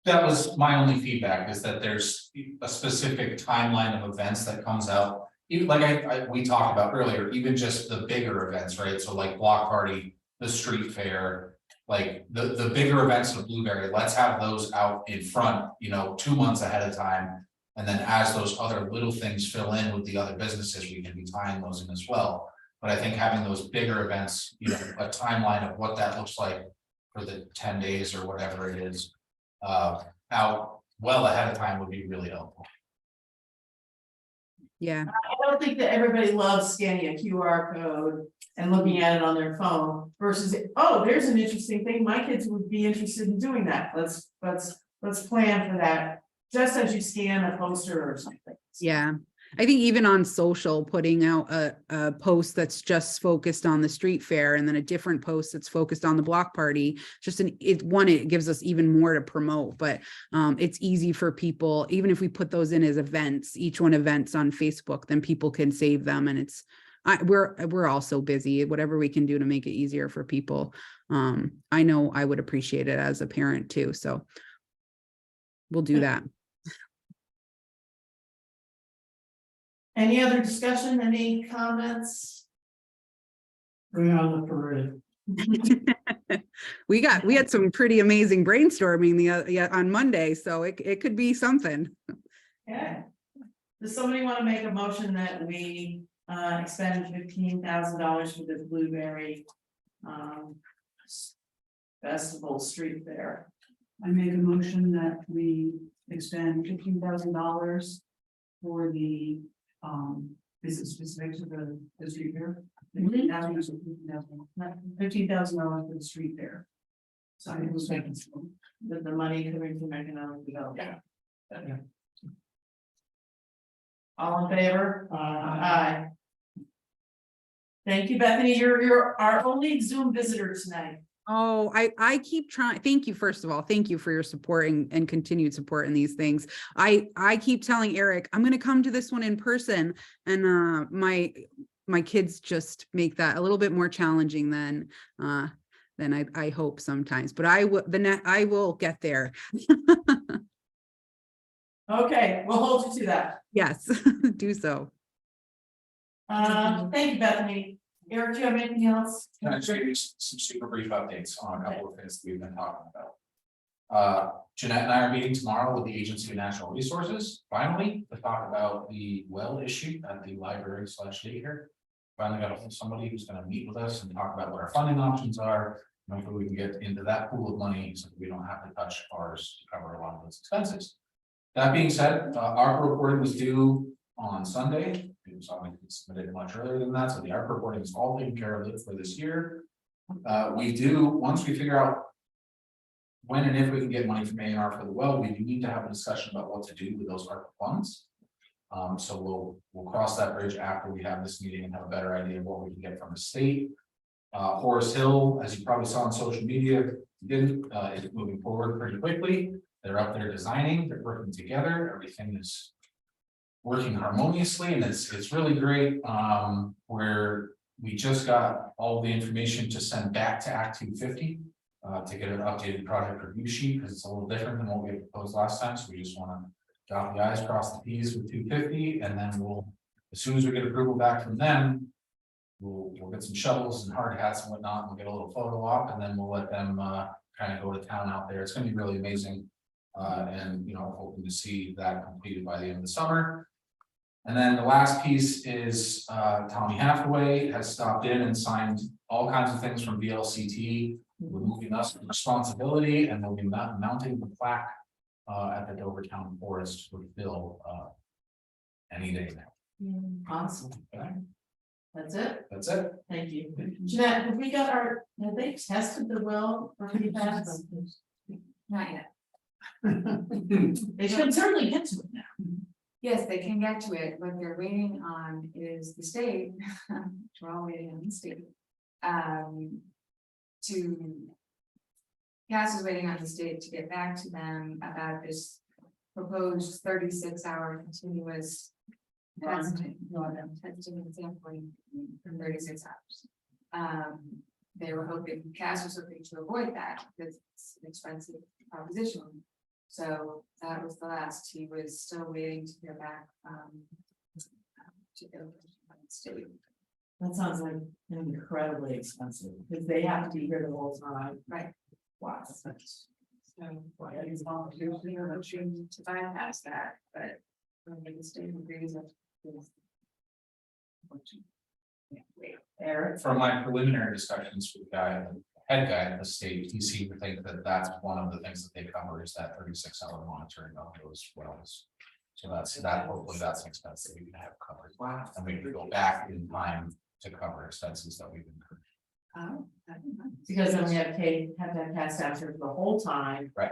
That was my only feedback, is that there's a specific timeline of events that comes out. Even like we talked about earlier, even just the bigger events, right? So like block party, the street fair, like the bigger events of Blueberry, let's have those out in front, 2 months ahead of time. And then as those other little things fill in with the other businesses, we can be tying those in as well. But I think having those bigger events, a timeline of what that looks like for the 10 days or whatever it is, out well ahead of time would be really helpful. Yeah. I don't think that everybody loves scanning a QR code and looking at it on their phone versus, oh, there's an interesting thing. My kids would be interested in doing that. Let's plan for that. Just as you scan a poster or something. Yeah. I think even on social, putting out a post that's just focused on the street fair and then a different post that's focused on the block party, it gives us even more to promote, but it's easy for people, even if we put those in as events, each one events on Facebook, then people can save them. And we're all so busy, whatever we can do to make it easier for people. I know I would appreciate it as a parent too. So we'll do that. Any other discussion, any comments? Bring on the parade. We had some pretty amazing brainstorming on Monday, so it could be something. Okay. Does somebody want to make a motion that we expend $15,000 for the Blueberry Festival Street Fair? I make a motion that we expend $15,000 for the, is it specific to the street fair? $15,000 for the street fair. So I was making The money coming from economic development. Yeah. All in favor? Aye. Thank you, Bethany. You're our only Zoom visitor tonight. Oh, I keep trying. Thank you. First of all, thank you for your support and continued support in these things. I keep telling Eric, I'm going to come to this one in person. And my kids just make that a little bit more challenging than I hope sometimes, but I will get there. Okay, we'll hold you to that. Yes, do so. Thank you, Bethany. Eric, do you have anything else? Can I show you some super brief updates on a couple of things that we've been talking about? Jeanette and I are meeting tomorrow with the Agency of Natural Resources, finally, to talk about the well issue at the library / daycare. Finally got somebody who's going to meet with us and talk about what our funding options are. And hopefully we can get into that pool of money so that we don't have to touch ours to cover a lot of those expenses. That being said, our reporting was due on Sunday. It was obviously submitted much earlier than that, so the ARC reporting is all taken care of for this year. Once we figure out when and if we can get money from A&R for the well, we do need to have a discussion about what to do with those ARC funds. So we'll cross that bridge after we have this meeting and have a better idea of what we can get from the state. Horace Hill, as you probably saw on social media, is moving forward pretty quickly. They're up there designing, they're working together, everything is working harmoniously, and it's really great. Where we just got all the information to send back to Act 250 to get an updated project review sheet, because it's a little different than what we had proposed last time. So we just want to dot the i's, cross the t's with 250, and then we'll, as soon as we get approval back from them. We'll get some shovels and hard hats and whatnot, and we'll get a little photo op, and then we'll let them kind of go to town out there. It's gonna be really amazing. And hoping to see that completed by the end of the summer. And then the last piece is Tommy Hathaway has stopped in and signed all kinds of things from VLCT, removing us from responsibility, and they'll be mounting the plaque at the Dover Town Forest with Bill any day now. Awesome. Okay. That's it. That's it. Thank you. Jeanette, have we got have they tested the well for PFAS? Not yet. They should certainly get to it now. Yes, they can get to it. What they're waiting on is the state, we're all waiting on the state. Gas is waiting on the state to get back to them about this proposed 36-hour continuous testing and sampling for 36 hours. They were hoping, Cass was hoping to avoid that because it's an expensive proposition. So that was the last. He was still waiting to hear back to go from the state. That sounds like incredibly expensive because they have to be here the whole time. Right. Wow. So it's volunteering to bypass that, but the state agrees that. Eric, From my preliminary discussions with the guy, the head guy at the state, he seemed to think that that's one of the things that they cover is that 36-hour monitoring of those wells. So hopefully that's an expense that we can have covered. Wow. And we can go back in time to cover expenses that we've incurred. Oh, that'd be nice. because then we have to have cast after the whole time. Right.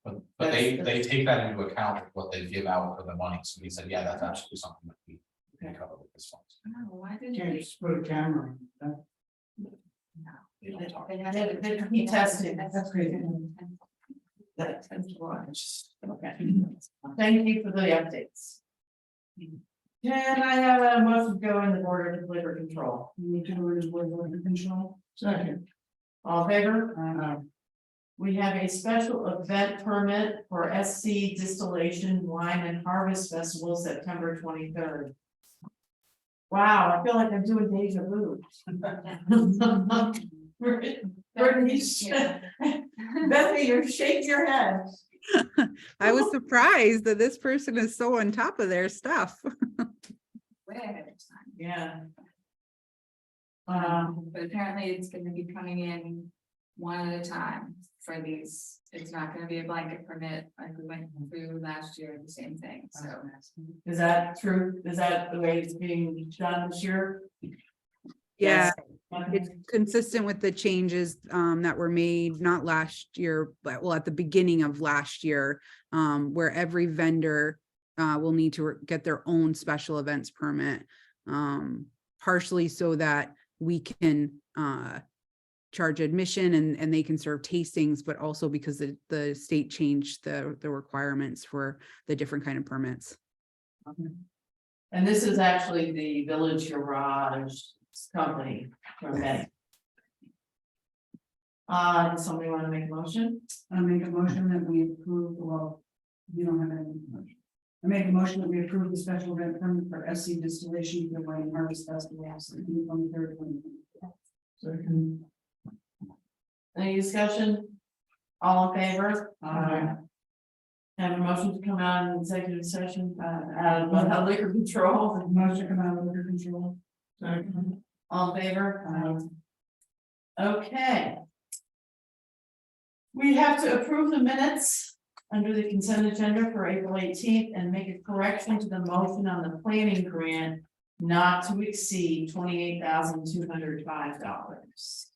But they take that into account with what they give out for the money. So he said, yeah, that's actually something that we can cover with this fund. Oh, why didn't Can't they? just put a camera on. They don't talk. He tested. That's great. That's okay. Thank you for the updates. Can I have a motion to go in the board of liquor control? You need to go to liquor control. Second, All in favor? We have a special event permit for SC Distillation Wine and Harvest Festival, September 23rd. Wow, I feel like I'm doing deja vu. Bethany, you're shaking your head. I was surprised that this person is so on top of their stuff. Way ahead of time. Yeah. But apparently it's gonna be coming in one at a time for these. It's not gonna be a blanket permit like we went through last year, the same thing, so. Is that true? Is that the way it's being done this year? Yeah, Okay. it's consistent with the changes that were made, not last year, but well, at the beginning of last year, where every vendor will need to get their own special events permit, partially so that we can charge admission and they can serve tastings, but also because the state changed the requirements for the different kind of permits. And this is actually the Village Garage company from May. Does somebody want to make a motion? I make a motion that we approve, well, you don't have any motion. I make a motion that we approve the special event permit for SC Distillation for the Wine and Harvest Festival, September 23rd. second, Any discussion? All in favor? Aye. Have a motion to come out in executive session, out of liquor control. Motion to come out of liquor control. second, All in favor? Okay. We have to approve the minutes under the consent agenda for April 18th and make a correction to the motion on the planning grant not to exceed $28,205.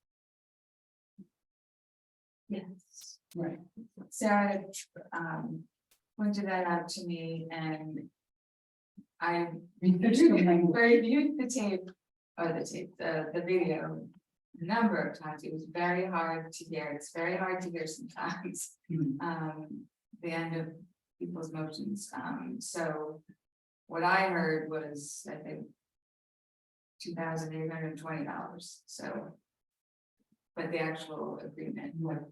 Yes. Right. Sarah, pointed that out to me and I reviewed the tape, or the video a number of times. It was very hard to hear. It's very hard to hear sometimes. The end of people's motions. So what I heard was, I think, $2,820, so. But the actual agreement. What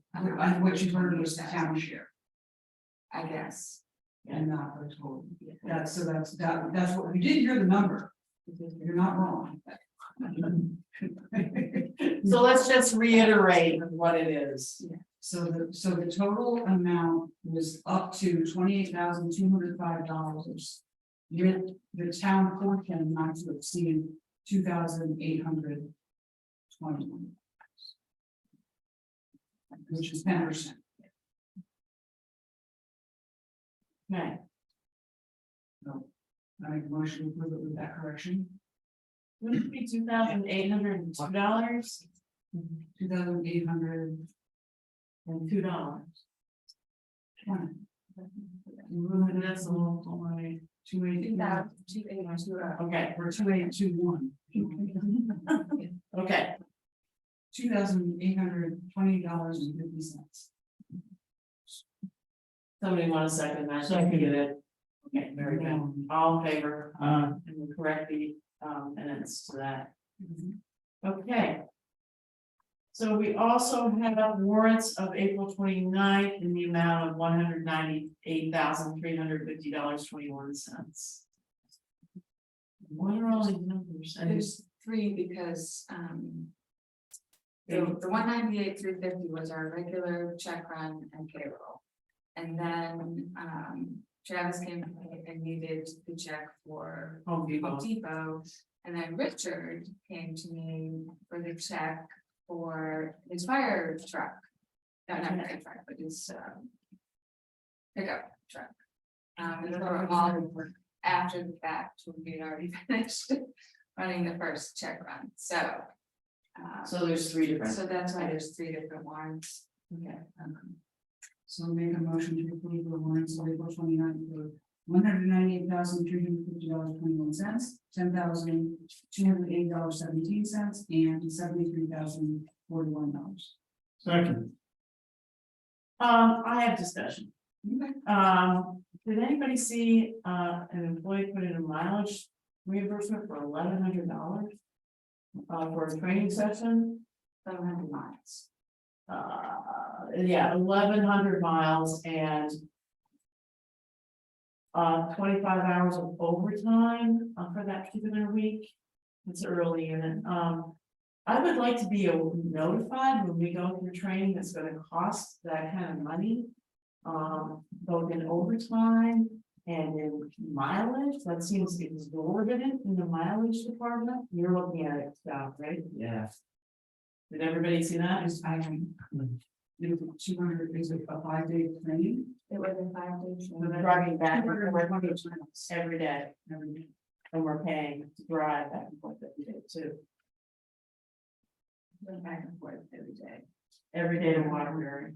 you heard was the town share. I guess. and not the total. That's what, we did hear the number, you're not wrong. So let's just reiterate what it is. So the total amount was up to $28,205. With the town portion not to exceed $2,821. Which is 10%. Okay, I make a motion to approve it with that correction. would it be $2,802? $2,820. And $2. And that's a little, only, 2,822. okay, Or 2,821. okay, $2,820.50. somebody want a second, I seconded it. Okay, very good, all in favor, and we correct the, minutes to that. Okay. So we also have warrants of April 29th in the amount of $198,350.21. What are all these numbers? There's three because, the 198,350 was our regular check run and payroll. And then, Travis came and needed the check for Home Depot. Home Depot. And then Richard came to me for the check for his fire truck. No, not fire truck, but his pickup truck. And they were all after the fact, when we had already finished running the first check run, so. So there's three different. So that's why there's three different warrants. Okay. So make a motion to approve the warrants of April 29th for $198,350.21, $10,208.17, and $73,041. Second, I have discussion. Did anybody see, an employee put in a mileage reimbursement for $1,100? For a training session? 700 miles. Yeah, 1,100 miles and 25 hours of overtime for that particular week. It's early in it. I would like to be notified when we go through training that's gonna cost that kind of money. Both in overtime and in mileage, that seems exorbitant in the mileage department. You're looking at it, Scott, right? Yeah. Did everybody see that? Is I 200 is a 5-day training. It was a 5-day. So they're driving back and forth 220 miles every day, and we're paying to drive back and forth every day too. Went back and forth every day. Every day to Waterbury.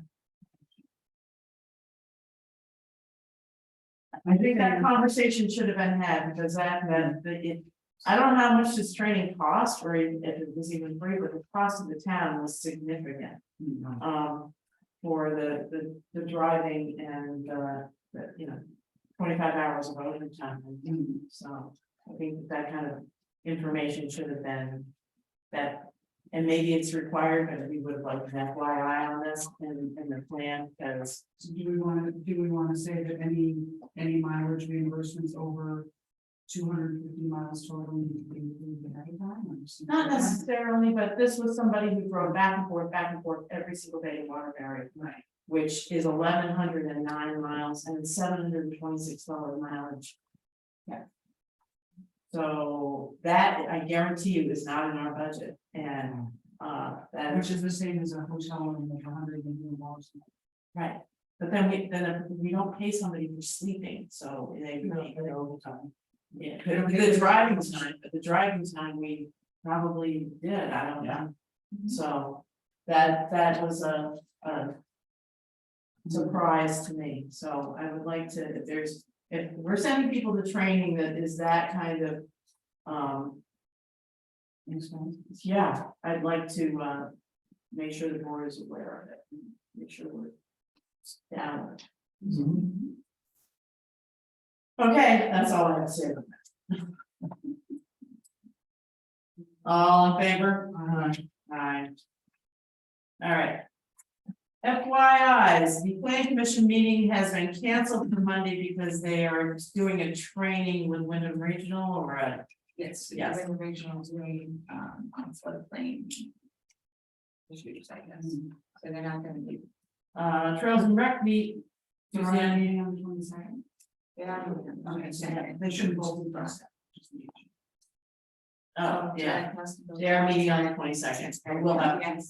I think that conversation should have been had, because I don't know how much this training cost, or if it was even free, but the cost of the town was significant. For the driving and, 25 hours of overtime. So I think that kind of information should have been that, and maybe it's required, but we would have liked an FYI on this in the plan, because. So do we want to say that any mileage reimbursements over 250 miles total need to be included ahead of time? Not necessarily, but this was somebody who drove back and forth every single day in Waterbury. Right. Which is 1,109 miles and $726 mileage. Yeah. So that, I guarantee you, is not in our budget, and that Which is the same as a hotel room with 100 miles. right. But then we don't pay somebody for sleeping, so they pay overtime. yeah, the driving time, but the driving time we probably did, I don't know. So that was a surprise to me, so I would like to, if we're sending people to training that is that kind of. Yeah, I'd like to make sure the board is aware of it, make sure we're down. Okay, that's all I have to say about that. All in favor? Aye. All right. FYIs, the planning commission meeting has been canceled for Monday because they are doing a training with Wyndham Regional or a. Yes, Yes. the regional doing, on floodplain. Issues, I guess, so they're not gonna be. Trails and Rec meet. So we're Tuesday. meeting on the 22nd. Yeah. Okay, so they shouldn't both be first. Oh, yeah, they're meeting on the 22nd, and we'll have, Yes,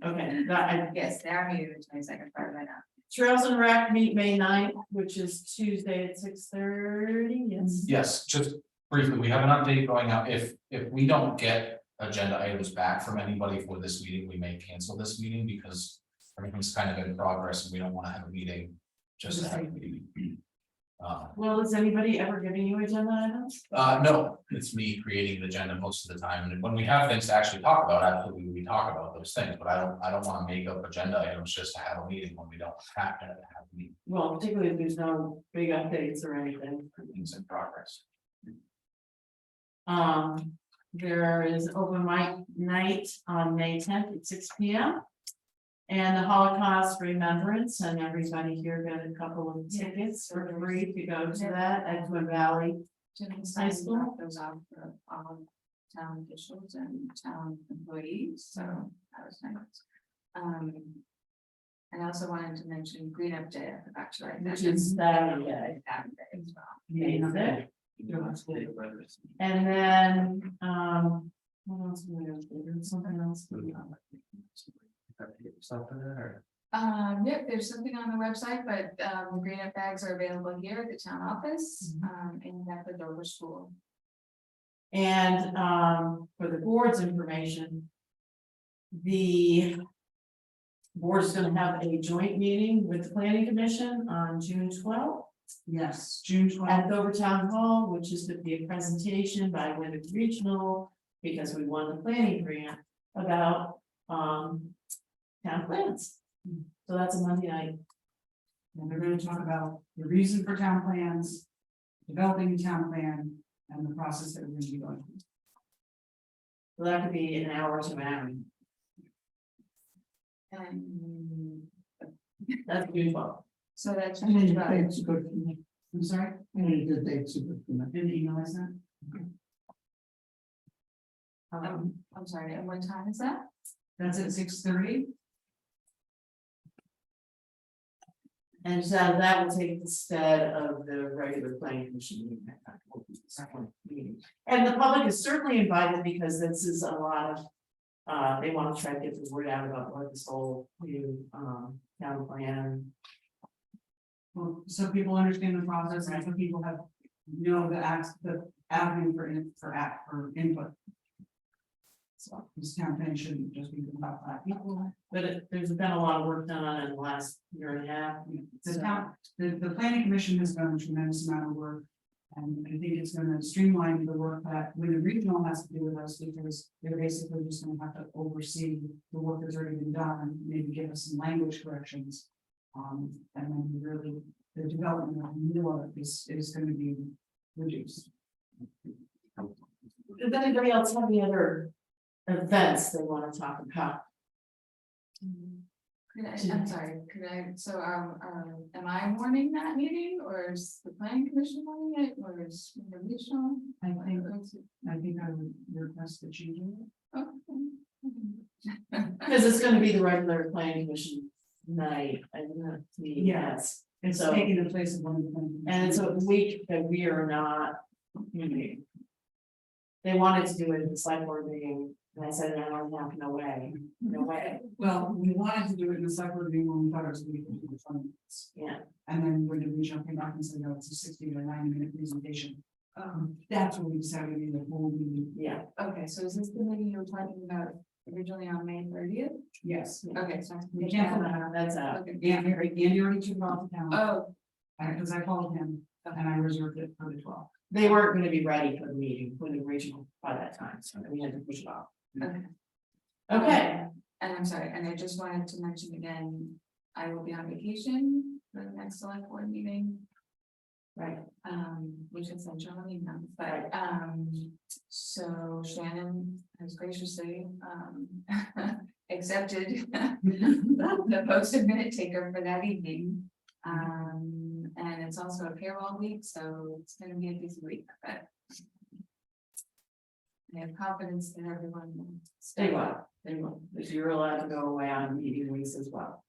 okay, that, yes, they are meeting the 22nd, part right now. Trails and Rec meet May 9th, which is Tuesday at 6:30, yes. Yes, just briefly, we have an update going out. If we don't get agenda items back from anybody for this meeting, we may cancel this meeting because everything's kind of in progress and we don't want to have a meeting just to have a meeting. Well, is anybody ever giving you agenda items? No, it's me creating the agenda most of the time, and when we have things to actually talk about, absolutely, we talk about those things, but I don't want to make up agenda items just to have a meeting when we don't have to have a meeting. Well, particularly if there's no big updates or anything. Everything's in progress. There is open mic night on May 10th at 6 p.m. And the Holocaust Remembrance, and everybody here got a couple of tickets for free to go to that at Twin Valley. High school. Those out for all town officials and town employees, so that was nice. And I also wanted to mention Green Up Day, I forgot to write that. Which is Saturday. Saturday as well. May 5th. And then, what else? There's something else. Something or. Yeah, there's something on the website, but the Green Up bags are available here at the town office, and at the Dover School. And for the board's information, the board is going to have a joint meeting with the planning commission on June 12th Yes, June 12th. at Dover Town Hall, which is to be a presentation by Wyndham Regional, because we won the planning grant about town plans. So that's a Monday night. And they're gonna talk about the reason for town plans, developing a town plan, and the process that we're gonna be going through. So that could be an hour to an hour. And That's June 12th. so that's. I mean, it's good for me. I'm sorry, I mean, good dates are good for me. didn't emailize that? I'm sorry, and what time is that? That's at 6:30. And so that will take instead of the regular planning commission meeting. That will be the second meeting. And the public is certainly invited because this is a lot of, they want to try to get the word out about what this whole new, town plan. Well, so people understand the process, and so people have, the avenue for input. So this campaign shouldn't just be about 5 people. But there's been a lot of work done on it in the last year and a half. The planning commission has done a tremendous amount of work. And I think it's gonna streamline the work that when the regional has to do with us, because they're basically just gonna have to oversee the work that's already been done and maybe give us some language corrections. And then really, the development of new art is gonna be reduced. Does anybody else have any other events they want to talk about? I'm sorry, am I warning that meeting, or is the planning commission warning it, or is the regional? I think I would request the change. Because it's going to be the regular planning commission night, and Yes. It's So- taking the place of one of the. and it's a week that we are not meeting. They wanted to do it in the select board meeting, and I said, no, no way, no way, Well, we wanted to do it in the select board meeting when we thought it was going to be 20 minutes. yeah. And then when the regional came back and said, no, it's a 60 or 90-minute presentation. That's when we decided to do the whole meeting. Yeah, Okay, so is this the meeting you were talking about originally on May 30th? Yes. Okay, so. We canceled that. that's out. Okay. Andy already took it off the calendar, Oh, because I called him and I reserved it for the 12th. They weren't going to be ready for the meeting when the regional by that time, so we had to push it off. okay. Okay, And I'm sorry, and I just wanted to mention again, I will be on vacation for the next select board meeting. right, Which is central email, but, so Shannon has graciously, accepted the posted minute taker for that evening. And it's also a payroll week, so it's gonna be a busy week, but I have confidence that everyone will Stay well, because you're allowed to go away on meeting weeks as well.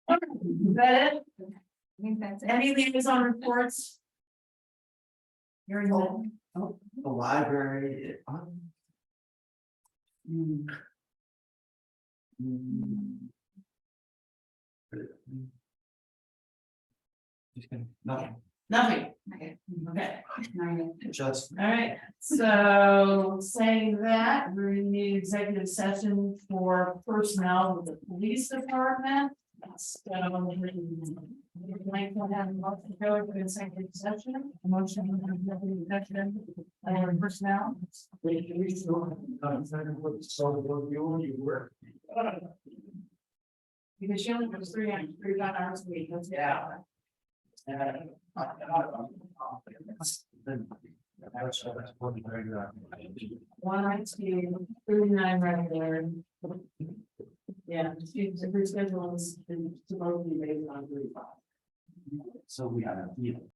Is that it? I think that's it. Any liaison reports? Hearing none. The library. Just kidding. Nothing, Nothing, Okay. okay, just. all right, so saying that, we need executive session for personnel with the police department. So, we'd like to have a motion to go to executive session, a motion to executive session, personnel. Because she only goes 3 hours a week, that's yeah. One IT, 39 regular. Yeah, she's her schedule is supposed to be based on 3. So we have,